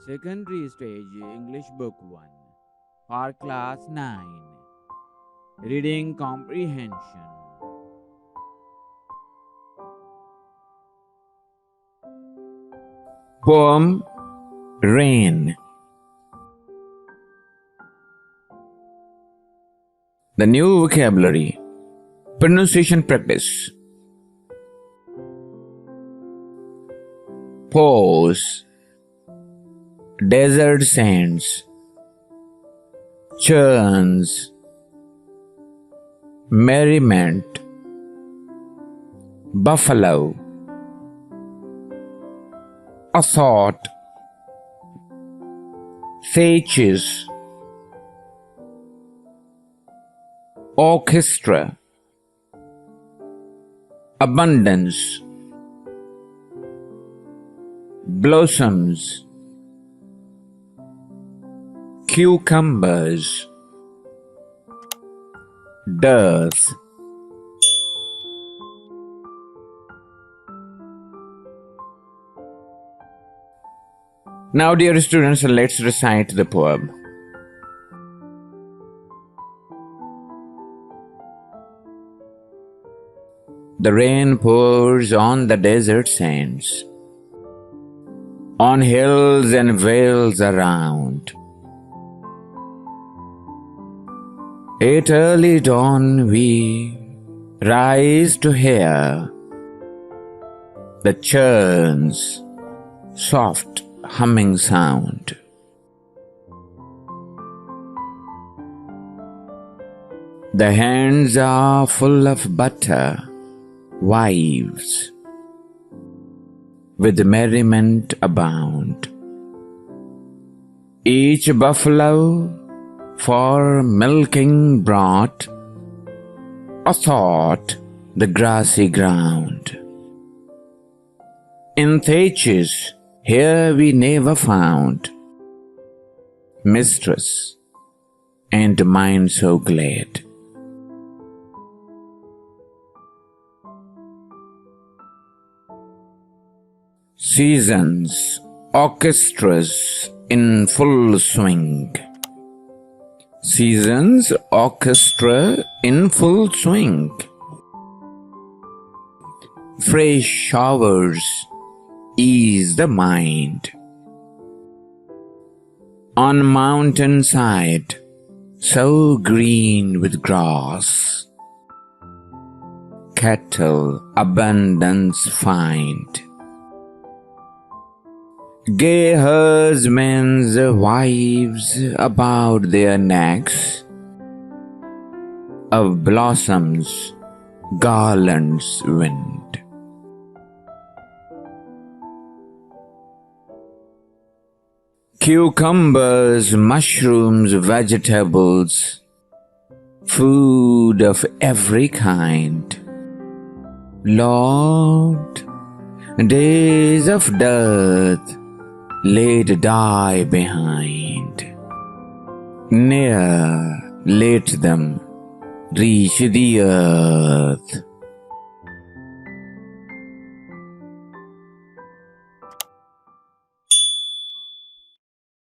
Secondary Stage English Book 1 for Class 9. Reading Comprehension. Poem Rain. The new vocabulary. Pronunciation practice. Pause. Desert sands. Churns. Merriment. Buffalo. Assault. Sages. Orchestra. Abundance. Blossoms. Cucumbers. Dearth. Now, dear students, let's recite the poem. The rain pours on the desert sands, on hills and vales around. At early dawn we rise to hear the churn's soft humming sound. The hands are full of butter, wives with merriment abound. Each buffalo for milking brought athwart the grassy ground. In thatches here we never found mistress and mind so glad. Seasons, orchestras in full swing. Seasons, orchestra in full swing. Fresh showers ease the mind. On mountain side, so green with grass, cattle abundance find. Gay herdsmen's wives about their necks of blossoms garlands wind. Cucumbers, mushrooms, vegetables, food of every kind. Lord, days of dearth laid die behind. Ne'er let them reach the earth.